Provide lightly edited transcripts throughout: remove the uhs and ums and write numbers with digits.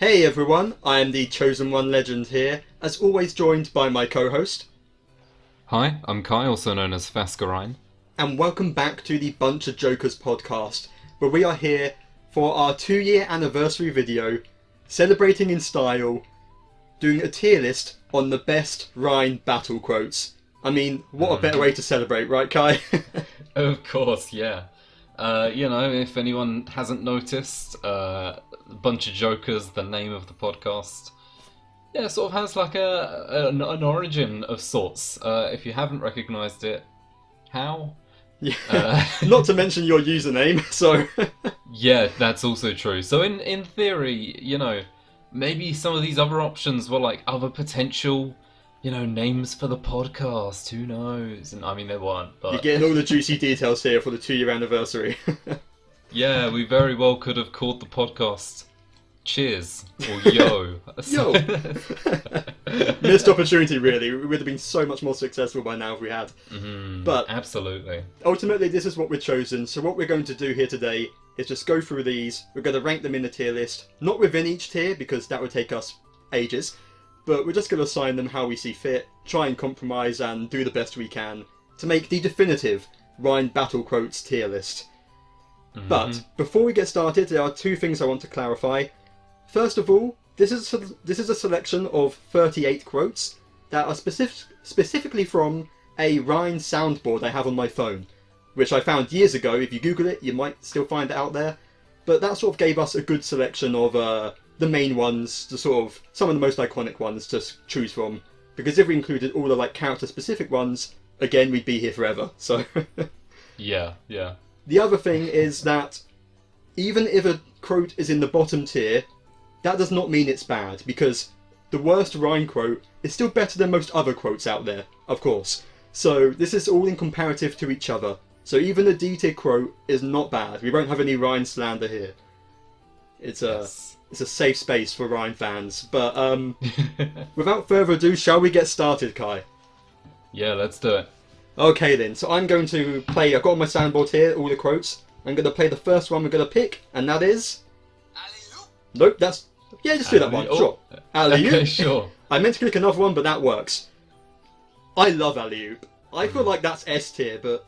Hey everyone, I am the Chosen One Legend here, as always joined by my co-host. Hi, I'm Kai, also known as Fascurreyn. And welcome back to the BunchaJokahs podcast, where we are here for our 2-year anniversary video, celebrating in style, doing a tier list on the best Reyn battle quotes. I mean, what a better way to celebrate, right Kai? Of course, yeah. If anyone hasn't noticed, BunchaJokahs, the name of the podcast, yeah, sort of has like an origin of sorts. If you haven't recognised it, how? Yeah. Not to mention your username, so... Yeah, that's also true. So in theory, maybe some of these other options were like other potential, names for the podcast. Who knows? And I mean, they weren't, but... You're getting all the juicy details here for the 2-year anniversary. Yeah, we very well could have called the podcast Cheers or Yo. Yo! Missed opportunity, really. We would have been so much more successful by now if we had. But absolutely. ultimately, this is what we've chosen. So what we're going to do here today is just go through these. We're going to rank them in the tier list. Not within each tier, because that would take us ages. But we're just going to assign them how we see fit, try and compromise and do the best we can to make the definitive Reyn Battle Quotes tier list. But before we get started, there are two things I want to clarify. First of all, this is a selection of 38 quotes that are specifically from a Reyn Soundboard I have on my phone, which I found years ago. If you Google it, you might still find it out there. But that sort of gave us a good selection of the main ones, the sort of some of the most iconic ones to choose from. Because if we included all the character-specific ones, again we'd be here forever. So yeah. The other thing is that even if a quote is in the bottom tier, that does not mean it's bad, because the worst Reyn quote is still better than most other quotes out there, of course. So this is all in comparative to each other. So even a D tier quote is not bad. We won't have any Reyn slander here. It's a safe space for Reyn fans. But without further ado, shall we get started, Kai? Yeah, let's do it. Okay then, so I'm going to play, I've got on my soundboard here, all the quotes. I'm going to play the first one we're going to pick, and that is... Alley-oop? Nope, that's... Yeah, just do that one, sure. Alley-oop. Okay, sure. I meant to click another one, but that works. I love alley-oop. I feel like that's S tier, but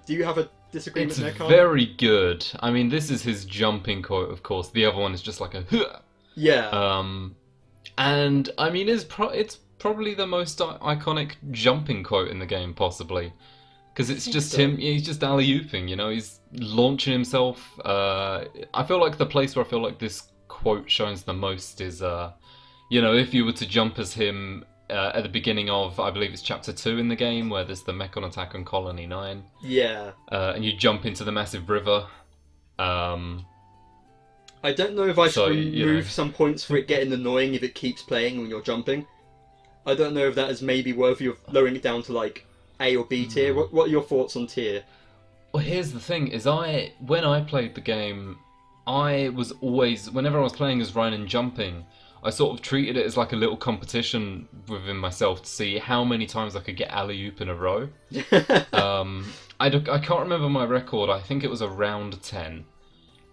do you have a disagreement there, Carl? It's very good. I mean, this is his jumping quote, of course. The other one is just like a... Yeah. And, I mean, it's probably the most iconic jumping quote in the game, possibly. Because it's just him, he's just alley-ooping, he's launching himself. I feel like the place where I feel like this quote shines the most is, if you were to jump as him at the beginning of, I believe it's chapter 2 in the game, where there's the Mechon attack on Colony 9. Yeah. And you jump into the massive river. I don't know if I should remove some points for it getting annoying if it keeps playing when you're jumping. I don't know if that is maybe worthy of lowering it down to A or B tier. What are your thoughts on tier? Well, here's the thing: is when I played the game, I was always, whenever I was playing as Reyn and jumping, I sort of treated it as like a little competition within myself to see how many times I could get alley-oop in a row. I can't remember my record. I think it was around 10.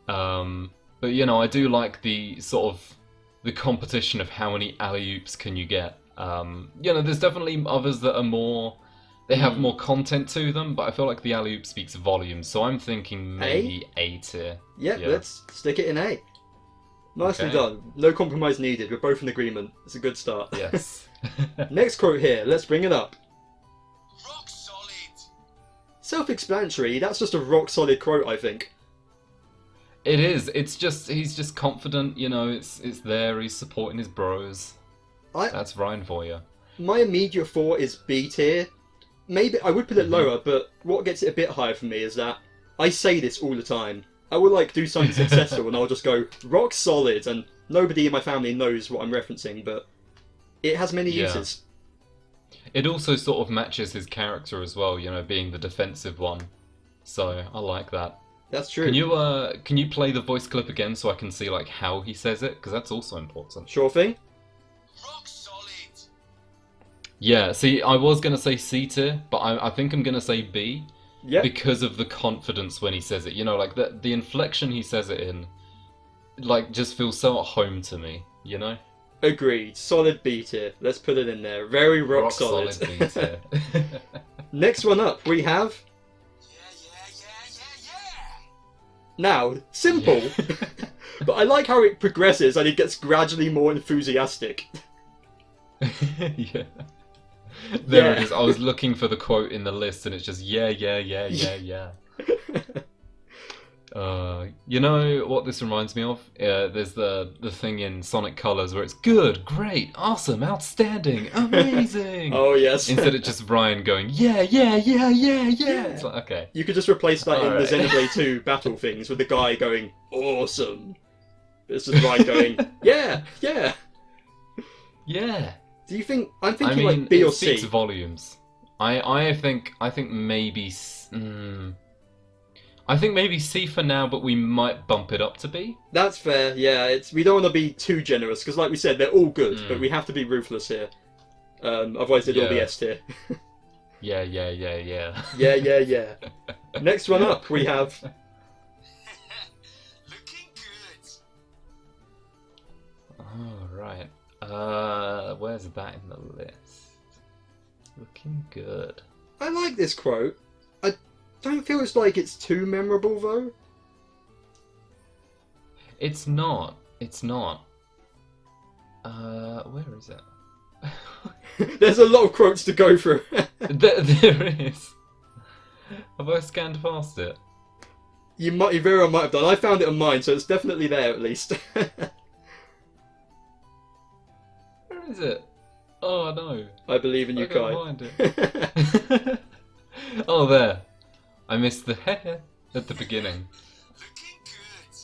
But I do like the sort of the competition of how many alley-oops can you get. There's definitely others that are more... They have more content to them, but I feel like the alley-oop speaks volumes, so I'm thinking maybe A tier. Yeah, let's stick it in A. Nicely done. No compromise needed. We're both in agreement. It's a good start. Yes. Next quote here. Let's bring it up. Rock solid. Self-explanatory. That's just a rock-solid quote, I think. It is. It's just... He's just confident, it's there, he's supporting his bros. That's Reyn for you. My immediate thought is B tier. Maybe I would put it lower, but what gets it a bit higher for me is that I say this all the time. I will do something successful and I'll just go rock solid, and nobody in my family knows what I'm referencing, but it has many uses. It also sort of matches his character as well, being the defensive one. So I like that. That's true. Can you play the voice clip again so I can see how he says it? Because that's also important. Sure thing. Rock solid. Yeah, see, I was going to say C tier, but I think I'm going to say B. Yeah. Because of the confidence when he says it. The inflection he says it in, just feels so at home to me. you know? Agreed. Solid B tier. Let's put it in there. Very rock solid. B tier. Next one up, we have... Yeah. Now, simple. But I like how it progresses and it gets gradually more enthusiastic. Yeah. There Yeah. it is. I was looking for the quote in the list and it's just yeah. You know what this reminds me of? There's the thing in Sonic Colors where it's good, great, awesome, outstanding, amazing. Oh, yes. Instead of just Ryan going, yeah. It's like, okay. You could just replace that in Alright. the Xenoblade 2 battle things with the guy going, awesome. It's just Ryan going, yeah. Yeah. Do you think... I'm I thinking mean, like B or it speaks C. volumes. I think maybe... I think maybe C for now, but we might bump it up to B. That's fair, yeah. We don't want to be too generous, because like we said, they're all good, but we have to be ruthless here. Otherwise they'd all be Yeah. S tier. Yeah. Yeah. Next one up, we have... Looking good. Oh, right. Where's that in the list? Looking good. I like this quote. I don't feel it's too memorable, though. It's not. Where is it? There's a lot of quotes to go through. There is. Have I scanned past it? You very well might have done. I found it on mine, so it's definitely there at least. Where is it? Oh no. I believe in you, I can't Kai. find it. Oh, there. I missed the hair at the beginning. Looking good.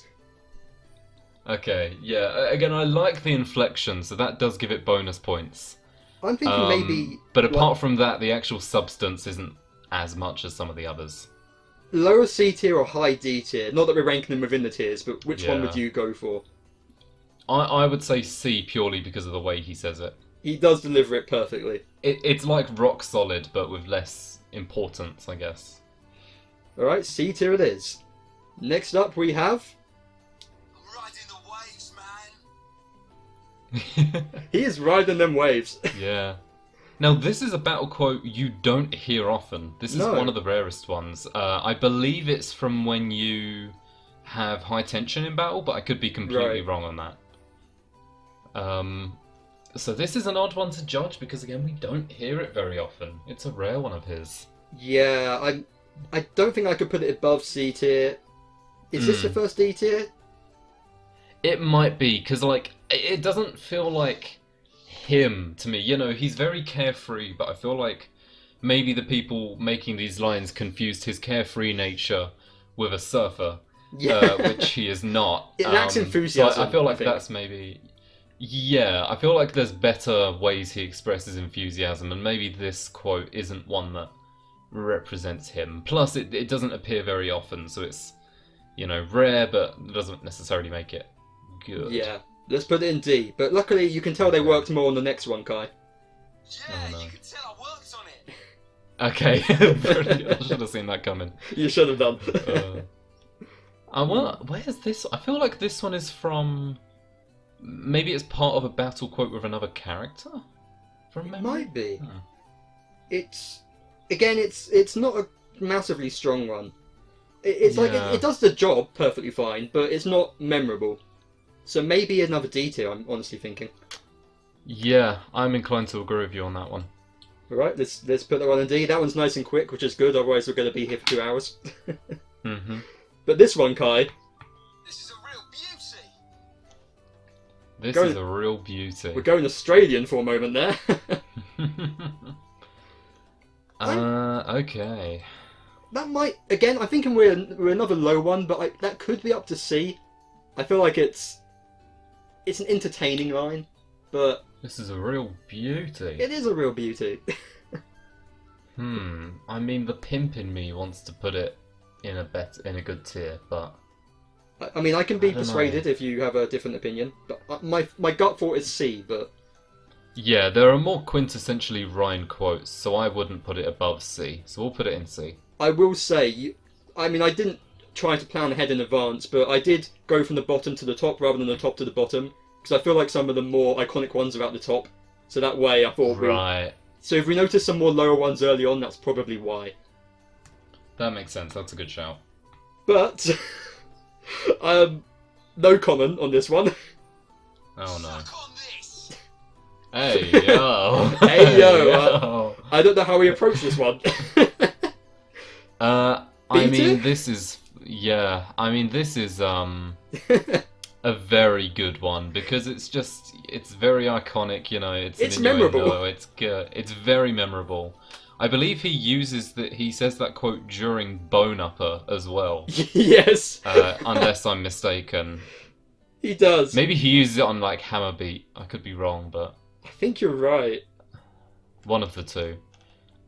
Okay, yeah. Again, I like the inflection, so that does give it bonus points. I'm thinking maybe... But apart from that, the actual substance isn't as much as some of the others. Lower C tier or high D tier? Not that we're ranking them within the tiers, but which one Yeah. would you go for? I would say C purely because of the way he says it. He does deliver it perfectly. It's like rock solid, but with less importance, I guess. Alright, C tier it is. Next up we have... I'm riding the waves, man. He is riding them waves. Yeah. Now, this is a battle quote you don't hear often. This is No. one of the rarest ones. I believe it's from when you have high tension in battle, but I could be completely Right. wrong on that. So this is an odd one to judge because, again, we don't hear it very often. It's a rare one of his. Yeah, I don't think I could put it above C tier. Is this the first D tier? It might be, because, like, it doesn't feel like him to me. You know, he's very carefree, but I feel like maybe the people making these lines confused his carefree nature with a surfer, Yeah. which he is not. It lacks So enthusiasm, I feel like I think. that's maybe... Yeah, I feel like there's better ways he expresses enthusiasm, and maybe this quote isn't one that represents him. Plus, it doesn't appear very often, so it's, you know, rare, but it doesn't necessarily make it good. Yeah, let's put it in D. But luckily, you can tell they worked more on the next one, Kai. Yeah, Oh, no. you can tell I worked on it. Okay, brilliant. I should have seen that coming. You should have done. Where's this? I feel like this one is from... Maybe it's part of a battle quote with another character? From It memory? might be. Hmm. It's not a massively strong one. It's like Yeah. it does the job perfectly fine, but it's not memorable. So maybe another D tier. I'm honestly thinking. Yeah, I'm inclined to agree with you on that one. All right, let's put that one in D. That one's nice and quick, which is good. Otherwise, we're going to be here for 2 hours. Mm-hmm. But this one, Kai, This is a real beauty. This Go- is a real beauty. we're going Australian for a moment there. Okay. That might again. I think we're another low one, but that could be up to C. I feel like it's an entertaining line, but This is a real beauty. it is a real beauty. I mean, the pimp in me wants to put it in a good tier, but I mean, I can be I don't persuaded if you have a different opinion, but my gut thought is C. But yeah, there are more quintessentially Ryan quotes, so I wouldn't put it above C. So we'll put it in C. I will say, I mean, I didn't try to plan ahead in advance, but I did go from the bottom to the top rather than the top to the bottom, because I feel like some of the more iconic ones are at the top. So that way I thought Right. So if we notice some more lower ones early on, that's probably why. That makes sense. That's a good shout. But no comment on this one. Oh no. Suck on this. Hey yo. Hey, yo, I don't know how we approach this one. I B mean, tier? this is a very good one because it's very iconic. You know, it's It's an innuendo, memorable. It's good. It's very memorable. I believe he says that quote during Bone Upper as well, Yes, unless I'm mistaken. he does. Maybe he uses it on like Hammer Beat. I could be wrong, but I think you're right. one of the two.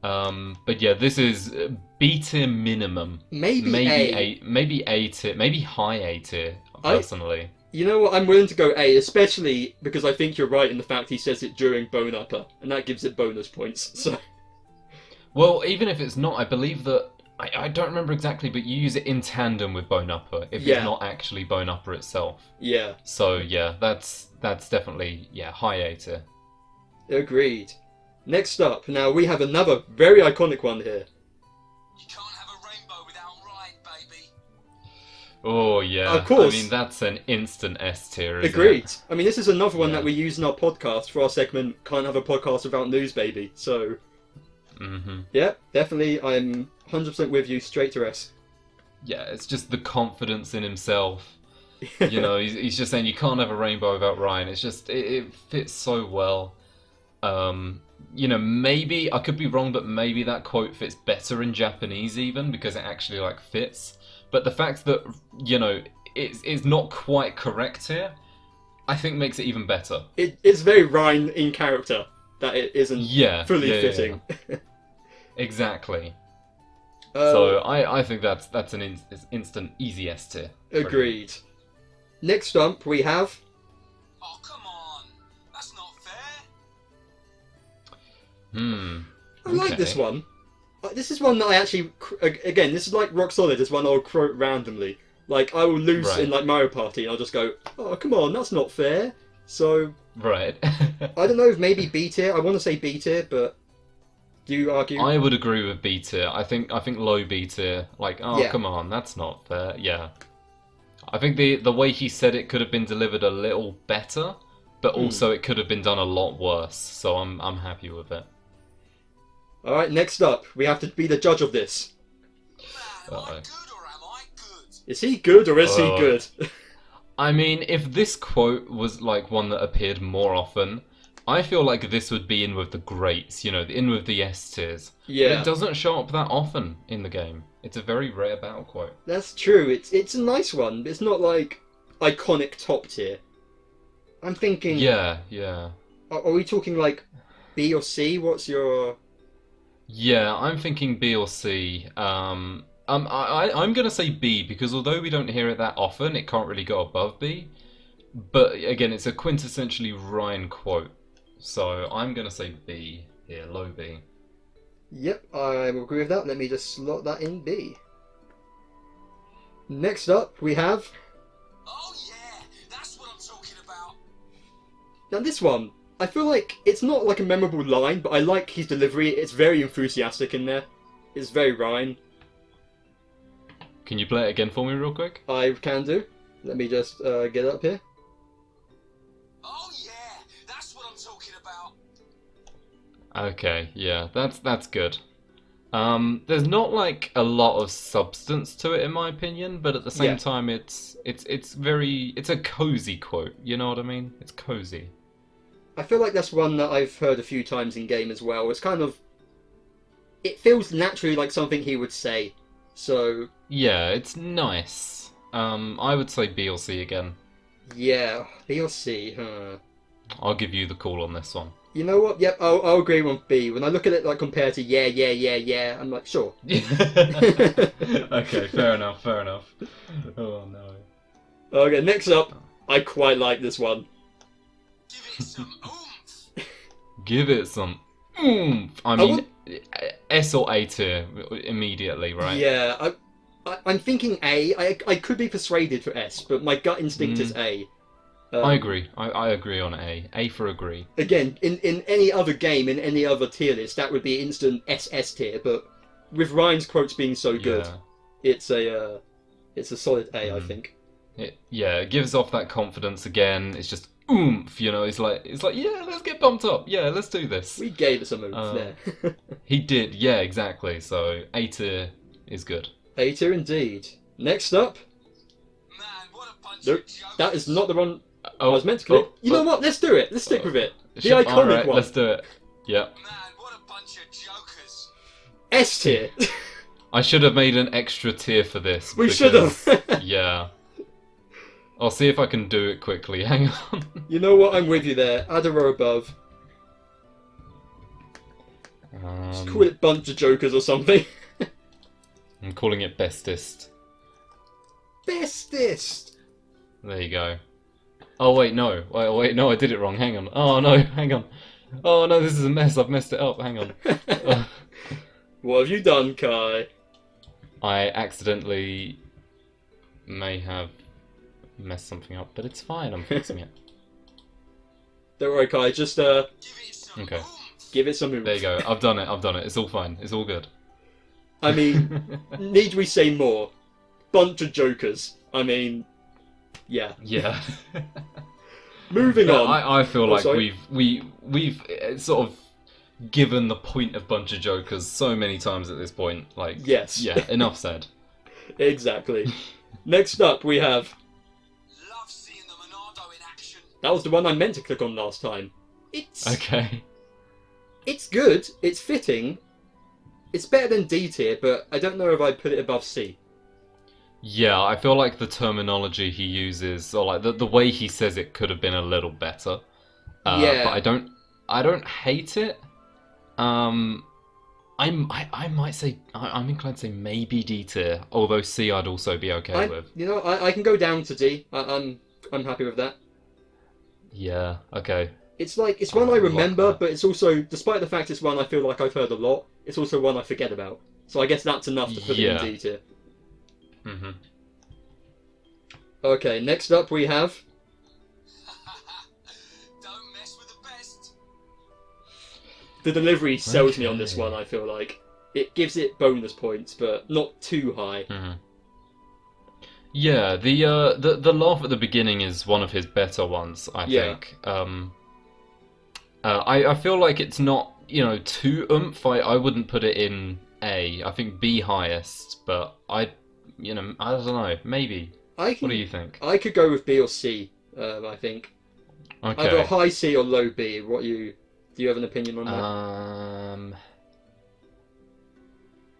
But yeah, this is B tier minimum. Maybe A. Maybe A tier, maybe high A tier. Personally, You know what? I'm willing to go A, especially because I think you're right in the fact he says it during Bone Upper, and that gives it bonus points. So well, even if it's not, I believe that I don't remember exactly, but you use it in tandem with Bone Upper if Yeah. it's not actually Bone Upper itself. yeah, So yeah, that's definitely high A tier. agreed. Next up, now we have another very iconic one here. You can't have a rainbow without Reyn, baby. Oh yeah, Of course. I mean that's an instant S tier. Isn't Agreed. It? I mean, this is another one Yeah. that we use in our podcast for our segment. Can't have a podcast without news, baby. So Mm-hmm. yeah, definitely, I'm 100% with you. Straight to S. Yeah, it's just the confidence in himself. You know, he's just saying you can't have a rainbow without Ryan. It's just it fits so well. You know, maybe I could be wrong, but maybe that quote fits better in Japanese even because it actually like fits. But the fact that you know it's not quite correct here, I think makes it even better. It's very Ryan in character that it isn't Yeah, fully yeah, fitting. Exactly. So I think that's an instant easy S tier. Agreed. Next up, we have. Oh, come on. That's not fair. I like this one. This is one that I actually, again, this is like rock solid. It's one I'll quote randomly. Like I will lose Right. in like Mario Party, and I'll just go, "Oh, come on, that's not fair." So Right. I don't know if maybe B tier. I want to say B tier, but do you argue? I would agree with B tier. I think low B tier. Like, oh Yeah. come on, that's not fair. Yeah. I think the way he said it could have been delivered a little better, but also it could have been done a lot worse. So I'm happy with it. All right, next up, we have to be the judge of this. Man, am I Uh-oh. good or am I good? Is he good or is he Oh. good? I mean, if this quote was like one that appeared more often, I feel like this would be in with the greats, you know, in with the S tiers. But Yeah, it doesn't show up that often in the game. It's a very rare battle quote. that's true. It's a nice one, but it's not like iconic top tier. I'm thinking. Yeah, yeah. Are we talking like B or C? What's your? Yeah, I'm thinking B or C. I'm gonna say B because although we don't hear it that often, it can't really go above B. But again, it's a quintessentially Ryan quote, so I'm gonna say B here, low B. Yep, I will agree with that. Let me just slot that in B. Next up, we have. Oh, yeah. That's what I'm talking about. Now, this one, I feel like it's not like a memorable line, but I like his delivery. It's very enthusiastic in there. It's very Ryan. Can you play it again for me real quick? I can do. Let me just get it up here. Oh, yeah. That's what I'm talking about. Okay, yeah, that's good. There's not like a lot of substance to it in my opinion, but at the same Yeah. time it's a cozy quote, you know what I mean? It's cozy. I feel like that's one that I've heard a few times in game as well. It's kind of. It feels naturally like something he would say. So, Yeah, it's nice. I would say B or C again. yeah, B or C, huh? I'll give you the call on this one. You know what? Yep, I'll agree with B. When I look at it like compared to yeah, I'm like, sure. Okay, fair enough, fair enough. Oh no. Okay, next up, I quite like this one. Give it some oomph. Give it some oomph. I mean, S or A tier immediately, right? Yeah, I'm thinking A. I could be persuaded for S, but my gut instinct is A. I agree. I agree on A. A for agree. Again, in any other game, in any other tier list, that would be instant SS tier. But with Ryan's quotes being so good, it's a solid A, I think. It gives off that confidence again. It's just oomph, you know. It's like yeah, let's get pumped up. Yeah, let's do this. We gave it some oomph there. He did, yeah, exactly. So A tier is good. A tier indeed. Next up. Man, what a bunch Nope, of jokers. that is not the one I was meant to click. You know what? Let's do it. Let's stick with it. The iconic Alright, one. let's do it. Yeah. Man, what a bunch of jokers. S tier. I should have made an extra tier for this. We should have. Yeah. I'll see if I can do it quickly. Hang on. You know what? I'm with you there. Add a row above. Just call it BunchaJokahs or something. I'm calling it bestest. Bestest. There you go. Oh wait, no. Wait, no, I did it wrong. Hang on. Oh no, hang on. Oh no, this is a mess. I've messed it up. Hang on. What have you done, Kai? I accidentally may have messed something up, but it's fine. I'm fixing it. Don't worry, Kai. Just Give it some Okay. oomph. give it some oomph. There you go. I've done it. It's all fine. It's all good. I mean, need we say more? BunchaJokahs. I mean, yeah. Yeah. Moving on. I feel like sorry? we've sort of given the point of BunchaJokahs so many times at this point. Like, Yes. yeah, enough said. Exactly. Next up, we have. Love seeing the Monado in action. That was the one I meant to click on last time. Okay. It's good. It's fitting. It's better than D tier, but I don't know if I'd put it above C. Yeah, I feel like the terminology he uses, or like the way he says it, could have been a little better. Yeah. But I don't hate it. I might say I'm inclined to say maybe D tier, although C I'd also be okay with. You know, I can go down to D. I'm happy with that. Yeah. Okay. It's like it's one I like remember, that. but it's also, despite the fact it's one I feel like I've heard a lot, it's also one I forget about. So I guess that's enough to put it in D tier. Mhm. Okay, next up we have. Don't mess with the best. The delivery sells me on Okay. this one. I feel like it gives it bonus points, but not too high. Mhm. Yeah, the laugh at the beginning is one of his better ones, I Yeah. think. I feel like it's not, you know, too oomph. I wouldn't put it in A. I think B highest, but I don't know, maybe. What do you think? I could go with B or C. I think either a Okay. high C or low B. Do you have an opinion on that?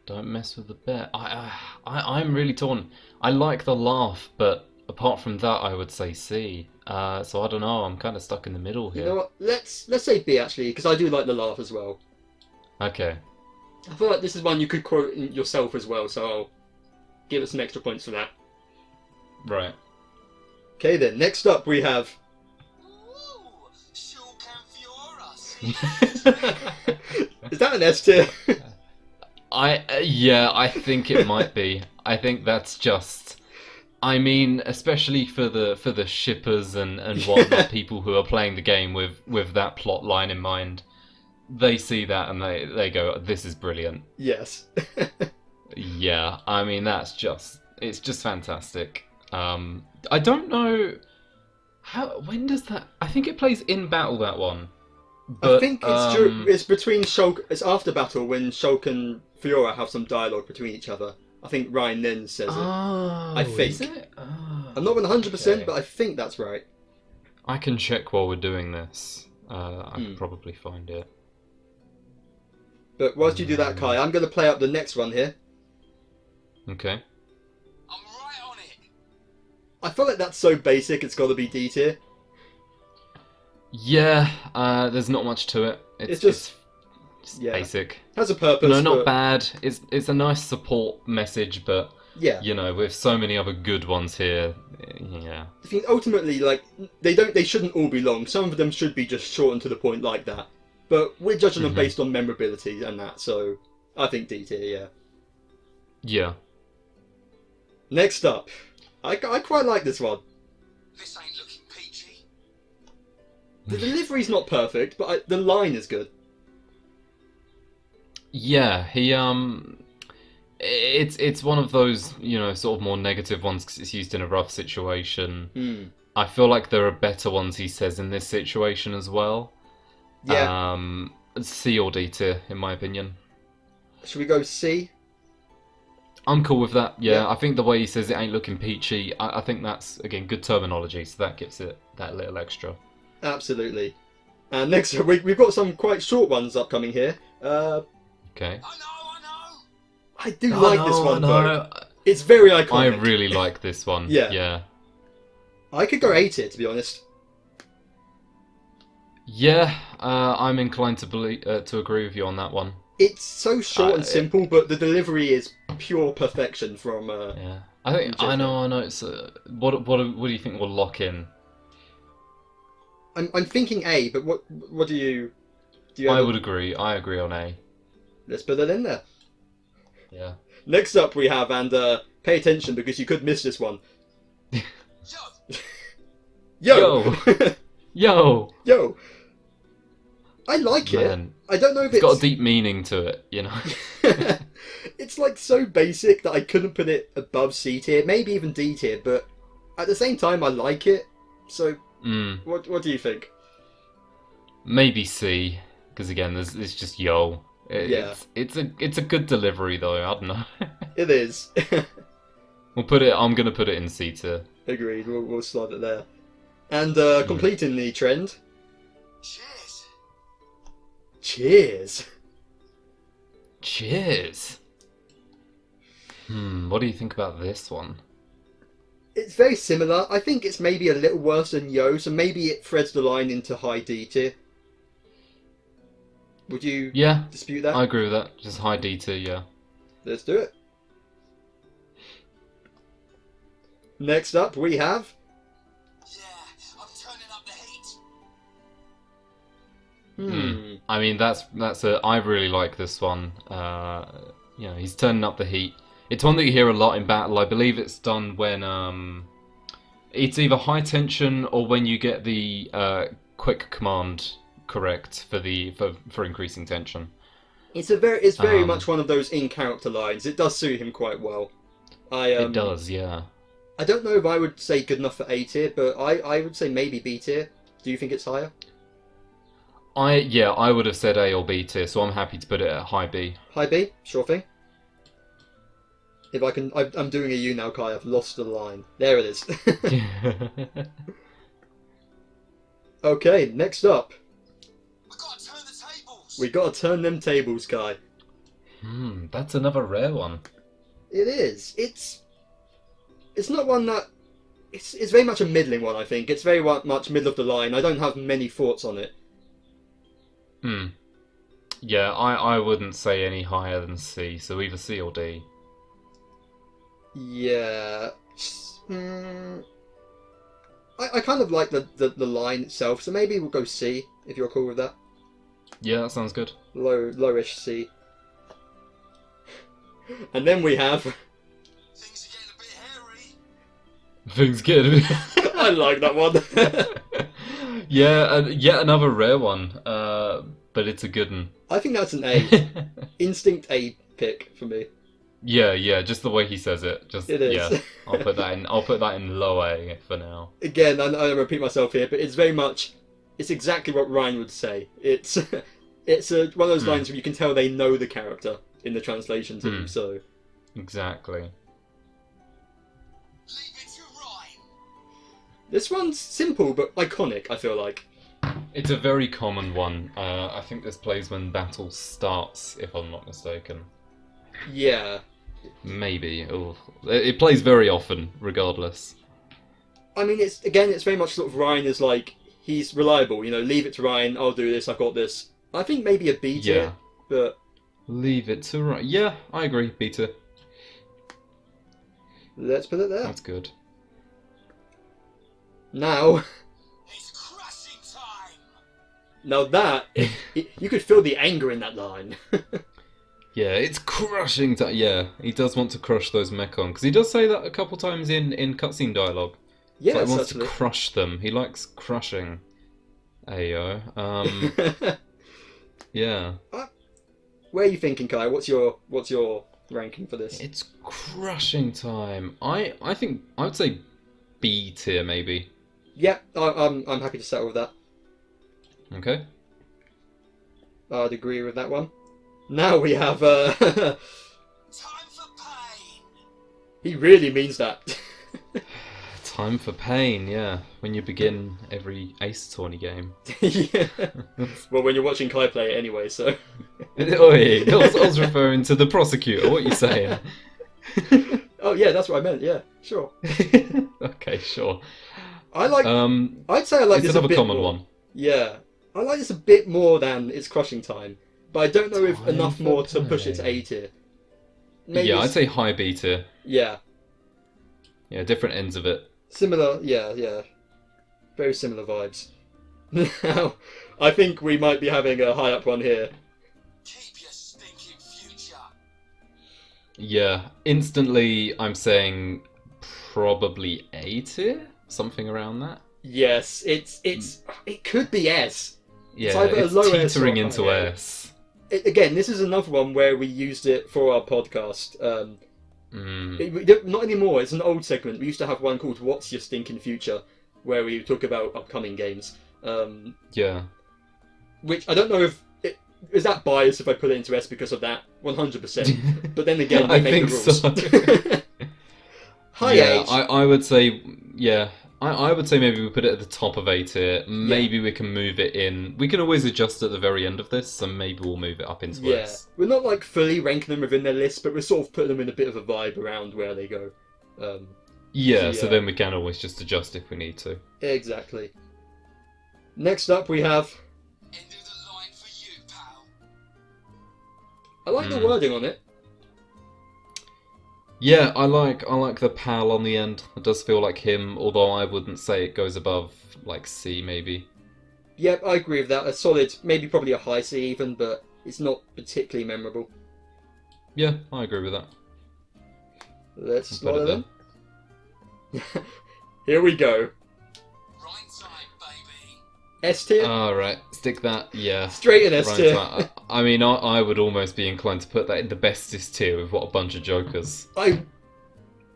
Don't mess with the bet. I'm really torn. I like the laugh, but apart from that, I would say C. So I don't know. I'm kind of stuck in the middle You here. know what? Let's say B actually, because I do like the laugh as well. Okay. I feel like this is one you could quote yourself as well, so I'll give it some extra points for that. Right. Okay then, next up we have. Ooh, sure can Fiora. Is that an S tier? I think it might be. I think that's just. I mean, especially for the shippers and whatnot, people who are playing the game with that plot line in mind, they see that and they go, "This is brilliant." Yes. Yeah, I mean it's just fantastic. I don't know when does that? I think it plays in battle, that one. But, I think it's between Shulk. It's after battle when Shulk and Fiora have some dialogue between each other. I think Reyn then says it. Oh, I think. is it? Oh, I'm not 100%, okay. but I think that's right. I can check while we're doing this. I can probably find it. But whilst you do that, Kai, I'm going to play up the next one here. Okay. I'm right on it. I feel like that's so basic, it's got to be D tier. Yeah, there's not much to it. It's just yeah. Basic. Has a purpose. No, not but bad. It's a nice support message, but yeah, you know, with so many other good ones here, yeah. I think ultimately, like they shouldn't all be long. Some of them should be just short and to the point like that. But we're judging them based on memorability and that, so I think D tier. Yeah. Yeah. Next up, I quite like this one. This ain't looking peachy. The delivery's not perfect, but the line is good. Yeah, he it's one of those, sort of more negative ones because it's used in a rough situation. I feel like there are better ones he says in this situation as well. Yeah. C or D tier, in my opinion. Should we go C? I'm cool with that. Yeah, Yeah. I think the way he says it ain't looking peachy, I think that's, again, good terminology, so that gives it that little extra. Absolutely. And next up, we've got some quite short ones upcoming here. Okay. I know. I do like this one, no. though. It's very iconic. I really like this one. Yeah. I could go A tier, to be honest. Yeah, I'm inclined to agree with you on that one. It's so short and simple, but the delivery is pure perfection from. Yeah, I know. It's what do you think will lock in? I'm thinking A, but what do you? I would agree. I agree on A. Let's put that in there. Yeah. Next up we have, and pay attention because you could miss this one. Yo. Yo. Yo. I like Man. it. I don't know if It's got a deep meaning to it, It's like so basic that I couldn't put it above C tier, maybe even D tier, but at the same time I like it. So what do you think? Maybe C, because again, it's just yo. It's a good delivery though. I don't know. It is. I'm gonna put it in C tier. Agreed. We'll slide it there. And completing the trend. Cheers. Cheers. What do you think about this one? It's very similar. I think it's maybe a little worse than Yo, so maybe it threads the line into high D tier. Would you dispute that? I agree with that. Just high D tier, yeah. Let's do it. Next up we have... Yeah, I'm turning up the heat. I mean, I really like this one. He's turning up the heat. It's one that you hear a lot in battle. I believe it's done when it's either high tension or when you get the quick command correct for increasing tension. It's very much one of those in-character lines. It does suit him quite well. It does, yeah. I don't know if I would say good enough for A tier, but I would say maybe B tier. Do you think it's higher? I would have said A or B tier, so I'm happy to put it at high B. High B, sure thing. If I can, I'm doing a U now, Kai. I've lost the line. There it is. Okay, next up. We gotta turn the tables. We gotta turn them tables, Kai. That's another rare one. It is. It's not one that. It's very much a middling one, I think. It's very much middle of the line. I don't have many thoughts on it. Yeah, I wouldn't say any higher than C, so either C or D. Yeah. I kind of like the line itself, so maybe we'll go C, if you're cool with that. Yeah, that sounds good. Lowish C. And then we have... Things are getting a bit hairy. Things get I like that one. Yeah, yet another rare one, but it's a good one. I think that's an A. Instinct A pick for me. Yeah, just the way he says it. It is. Yeah, I'll put that in low A for now. Again, I repeat myself here, but it's very much... It's exactly what Reyn would say. It's one of those lines where you can tell they know the character in the translation team, so... Exactly. Leave it to Reyn. This one's simple, but iconic, I feel like. It's a very common one. I think this plays when battle starts, if I'm not mistaken. Yeah. Maybe. Ooh. It plays very often, regardless. I mean, it's very much sort of Reyn is like, he's reliable, leave it to Reyn, I'll do this, I've got this. I think maybe a B tier, but... Leave it to Reyn. Yeah, I agree, B tier. Let's put it there. That's good. Now... It's crashing time. Now that, you could feel the anger in that line. Yeah, it's crushing. Yeah, he does want to crush those Mechon, because he does say that a couple times in cutscene dialogue. Yes, he wants to crush them. He likes crushing. Ayo. Yeah. Where are you thinking, Kai? What's your ranking for this? It's crushing time. I think I would say B tier maybe. Yeah, I'm happy to settle with that. Okay. I'd agree with that one. Now we have Time for pain. he really means that. Time for pain, yeah. When you begin every Ace Attorney game. Yeah. Well, when you're watching Kai play it anyway, so. Oi, I was referring to the prosecutor. What are you saying? Oh yeah, that's what I meant. Yeah, sure. Okay, sure. I like. I'd say I like It's this a another bit common more. one. Yeah, I like this a bit more than It's Crushing Time, but I don't know if Time enough for more to push it to pain. A tier. Maybe Yeah, I'd say high B tier. Yeah, Yeah, different ends of it. similar. Yeah, very similar vibes. Now, I think we might be having a high up one here. Keep your stinking future. Yeah, instantly I'm saying probably A tier, something around that. Yes, it could be S. Yeah, either a it's low S or a teetering high into A. S. Again, this is another one where we used it for our podcast. Not anymore. It's an old segment. We used to have one called "What's Your Stinking Future," where we talk about upcoming games. Yeah. Which I don't know if is that biased if I put it into S because of that 100%. But then again, we I make think the rules. so. High Yeah, H. I would say, yeah. I would say maybe we put it at the top of A tier. Maybe we can move it in. We can always adjust at the very end of this, so maybe we'll move it up into Yeah, S. we're not like fully ranking them within their list, but we're sort of putting them in a bit of a vibe around where they go. Yeah, so Yeah. then we can always just adjust if we need to. Exactly. Next up, we have. End of the line for you, pal. I like the wording on it. Yeah, I like the pal on the end. It does feel like him, although I wouldn't say it goes above like C maybe. Yep, I agree with that. A solid, maybe probably a high C even, but it's not particularly memorable. Yeah, I agree with that. Let's Put slot it it there. in. Here we go. Right side, baby. S tier. Alright, stick that, yeah. Straight in S Right, tier. so I mean, I would almost be inclined to put that in the bestest tier with what a bunch of jokers. I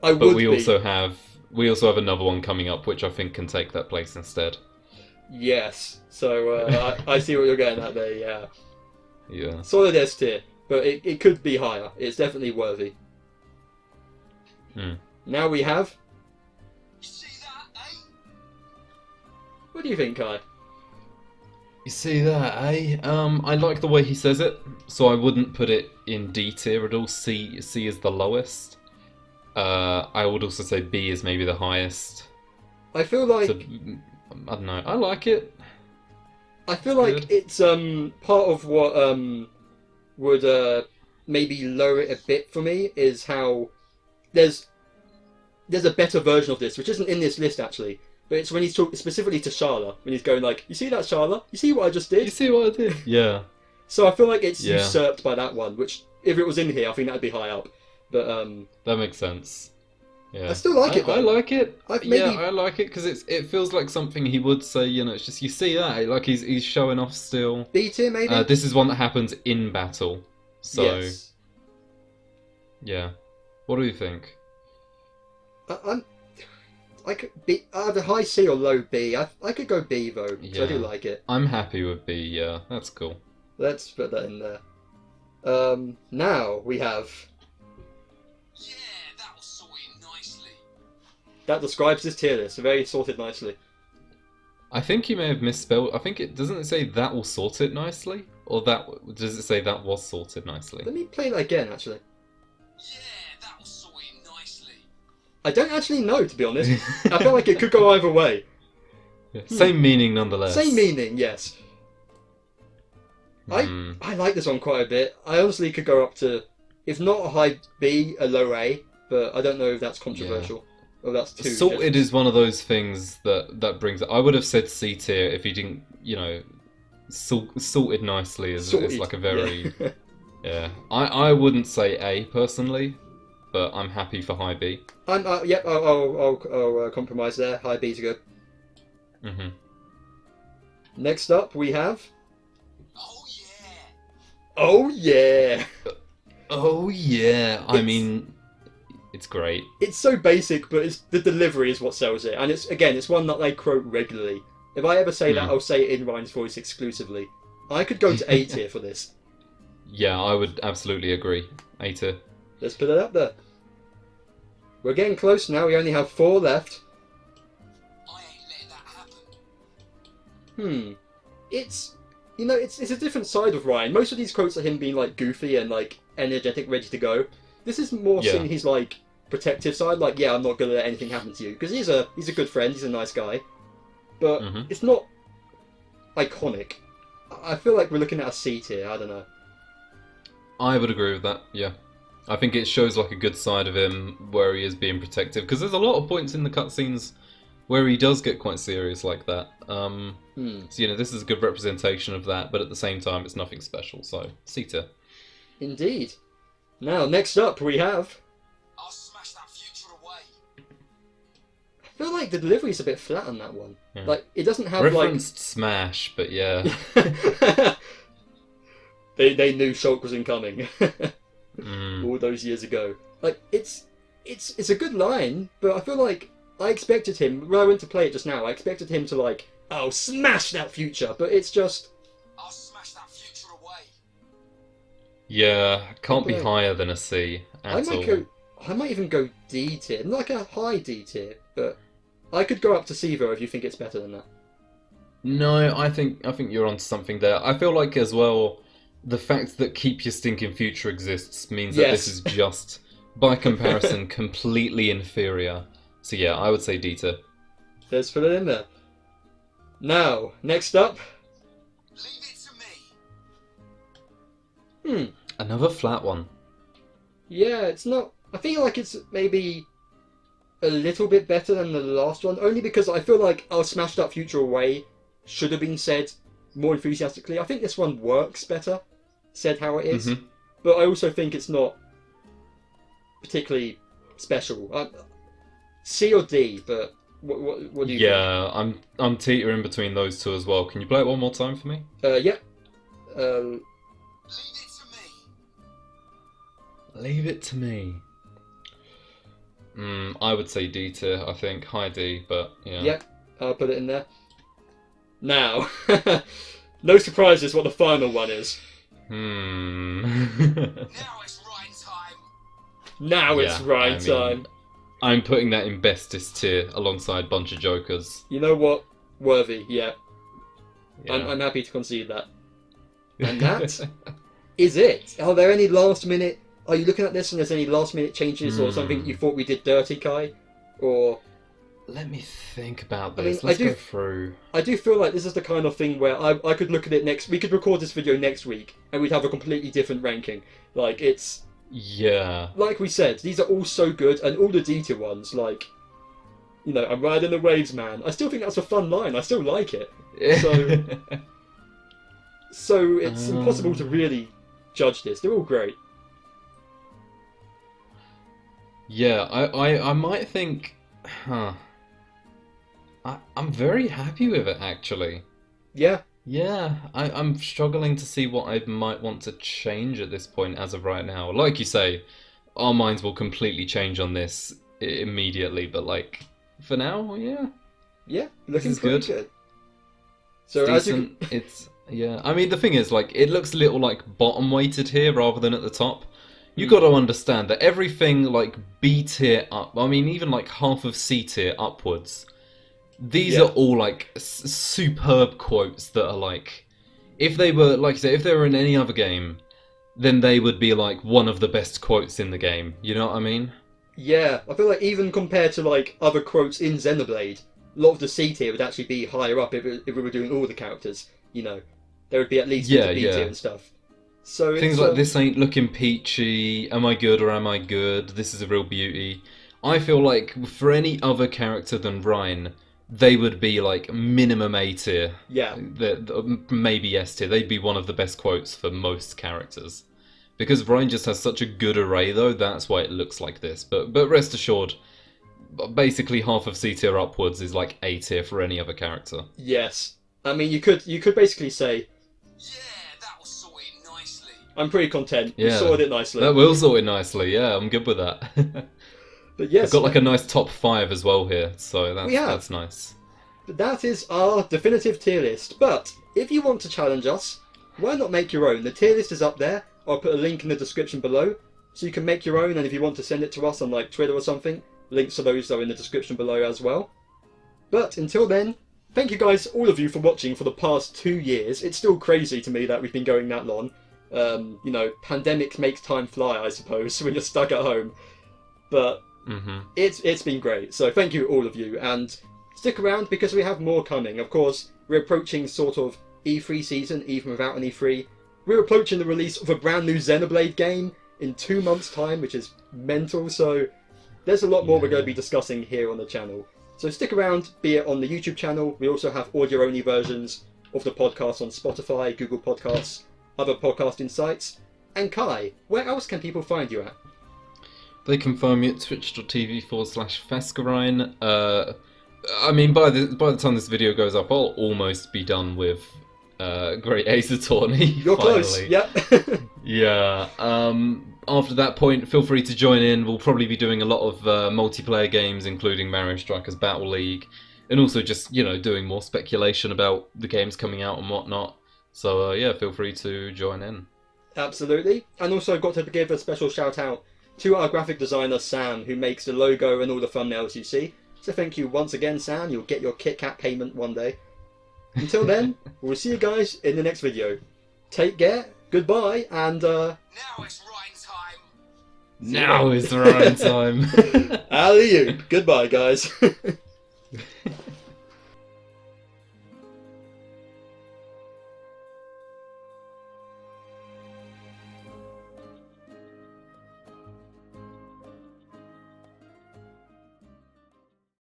But would we be. also have another one coming up, which I think can take that place instead. Yes. So I see what you're getting at there. Yeah. Yeah. Solid S tier, but it could be higher. It's definitely worthy. Now we have. You see that, eh? What do you think, Kai? You see that, eh? I like the way he says it, so I wouldn't put it in D tier at all. C is the lowest. I would also say B is maybe the highest. I feel like So, I don't know. I like it. Good. It's part of what would maybe lower it a bit for me is how there's a better version of this which isn't in this list actually, but it's when he's talking specifically to Sharla when he's going like, you see that, Sharla? You see what I just did? You see what I did? Yeah. So I feel like it's Yeah. usurped by that one, which if it was in here I think that'd be high up, but That makes sense. Yeah. I still like it though. I like it. Maybe... Yeah, I like it because it feels like something he would say. You know, it's just you see that like he's showing off still. B tier maybe. This is one that happens in battle. So Yes. yeah. What do you think? I could be either high C or low B. I could go B though, because I do Yeah. like it. I'm happy with B. Yeah, that's cool. Let's put that in there. Now we have. Yeah, that'll sort it nicely. That describes this tier list. Very sorted nicely. I think you may have misspelled. I think it doesn't say that will sort it nicely, or that does it say that was sorted nicely? Let me play that again, actually. Yeah, that'll sort it nicely. I don't actually know, to be honest. I feel like it could go either way. Yeah, same meaning nonetheless. Same meaning, yes. Hmm. I like this one quite a bit. I honestly could go up to, if not a high B, a low A, but I don't know if that's controversial. Or that's too... Sorted is one of those things that brings it. I would have said C tier if you didn't, you know, sorted nicely is like a very... Yeah. Yeah. I wouldn't say A personally, but I'm happy for high B. Yep, I'll compromise there. High B's good. Mm-hmm. Next up we have... Oh yeah. Oh yeah! Oh yeah, I mean, it's great. It's so basic, but the delivery is what sells it. And it's one that I quote regularly. If I ever say that, I'll say it in Reyn's voice exclusively. I could go to A tier for this. Yeah, I would absolutely agree. A tier. Let's put it up there. We're getting close now. We only have 4 left. I ain't letting that happen. It's a different side of Reyn. Most of these quotes are him being like goofy and like energetic, ready to go. This is more seeing his like protective side. Like, yeah, I'm not gonna let anything happen to you, because he's a good friend. He's a nice guy, but it's not iconic. I feel like we're looking at a C tier. I don't know. I would agree with that. Yeah, I think it shows like a good side of him where he is being protective, because there's a lot of points in the cutscenes where he does get quite serious like that. So this is a good representation of that, but at the same time, it's nothing special. So C tier. Indeed. Now, next up we have... I'll smash that future away. I feel like the delivery's a bit flat on that one. Yeah. Like, it doesn't have referenced Smash, but yeah. they knew Shulk was incoming all those years ago. Like, it's a good line, but I feel like I expected him, when I went to play it just now, I expected him to like, oh, smash that future, but it's just... I'll smash that future away. Yeah, can't be higher than a C at all. I might even go D tier, not like a high D tier, but I could go up to C though if you think it's better than that. No, I think you're onto something there. I feel like as well, the fact that Keep Your Stinking Future exists means that this is just, by comparison, completely inferior. So yeah, I would say D tier. Let's put it in there. Now, next up. Leave it to me. Another flat one. Yeah, it's not... I feel like it's maybe a little bit better than the last one, only because I feel like I'll smash that future away should have been said more enthusiastically. I think this one works better, said how it is, but I also think it's not particularly special. C or D, but what do you think? Yeah, I'm teetering between those two as well. Can you play it one more time for me? Yeah. Leave it to me. Leave it to me. I would say D tier, I think. High D, but yeah. Yep, I'll put it in there. Now, no surprises what the final one is. Now it's Reyn time. Now it's Reyn time. I'm putting that in bestest tier alongside BunchaJokahs. You know what? Worthy, yeah. Yeah. I'm happy to concede that. And that is it. Are there any last minute... Are you looking at this and there's any last minute changes or something you thought we did dirty, Kai? Or... Let me think about this. Let's go through. I do feel like this is the kind of thing where I could look at it next... We could record this video next week and we'd have a completely different ranking. Like, it's... Yeah. Like we said, these are all so good, and all the detail ones, like... You know, I'm riding the waves, man. I still think that's a fun line. I still like it. So it's impossible to really judge this. They're all great. Yeah, I might think... I'm very happy with it, actually. Yeah. Yeah, I'm struggling to see what I might want to change at this point as of right now. Like you say, our minds will completely change on this immediately, but like, for now, yeah. Yeah, looking pretty good. So it's decent. Yeah, I mean, the thing is, like, it looks a little like bottom weighted here rather than at the top. You got to understand that everything like B tier up, I mean, even like half of C tier upwards, these are all like superb quotes that are like, if they were, like I say, if they were in any other game, then they would be like one of the best quotes in the game. You know what I mean? Yeah, I feel like even compared to like other quotes in Xenoblade, a lot of the C tier would actually be higher up if we were doing all the characters. You know, there would be at least the B tier and stuff. So things like this ain't looking peachy. Am I good or am I good? This is a real beauty. I feel like for any other character than Reyn, they would be like minimum A tier. Yeah. Maybe S tier. They'd be one of the best quotes for most characters. Because Reyn just has such a good array though, that's why it looks like this. But rest assured, basically half of C tier upwards is like A tier for any other character. Yes. I mean, you could basically say, Yeah, that'll sort it nicely. I'm pretty content. Yeah. You sorted it nicely. That will sort it nicely. Yeah, I'm good with that. But yes, I've got like a nice top 5 as well here, so We have. that's nice. that is our definitive tier list. But if you want to challenge us, why not make your own? The tier list is up there. I'll put a link in the description below, so you can make your own. And if you want to send it to us on like Twitter or something, links to those are in the description below as well. But until then, thank you guys, all of you, for watching for the past 2 years. It's still crazy to me that we've been going that long. You know, pandemic makes time fly, I suppose, when you're stuck at home. But it's been great. So thank you, all of you, and stick around because we have more coming. Of course, we're approaching sort of E3 season, even without an E3. We're approaching the release of a brand new Xenoblade game in 2 months' time, which is mental. So there's a lot more we're going to be discussing here on the channel. So stick around, be it on the YouTube channel. We also have audio-only versions of the podcast on Spotify, Google Podcasts, other podcasting sites. And Kai, where else can people find you at? They can find me at twitch.tv/Fascurreyn. I mean, by the time this video goes up, I'll almost be done with Great Ace Attorney. You're finally. close, yep. Yeah. After that point, feel free to join in. We'll probably be doing a lot of multiplayer games, including Mario Strikers Battle League, and also just, you know, doing more speculation about the games coming out and whatnot. So yeah, feel free to join in. Absolutely. And also I've got to give a special shout out to our graphic designer Sam, who makes the logo and all the thumbnails you see. So thank you once again, Sam. You'll get your Kit Kat payment one day. Until then, we'll see you guys in the next video. Take care, goodbye, and Now it's Reyn time. Now is the right time. alley-oop. Goodbye, guys.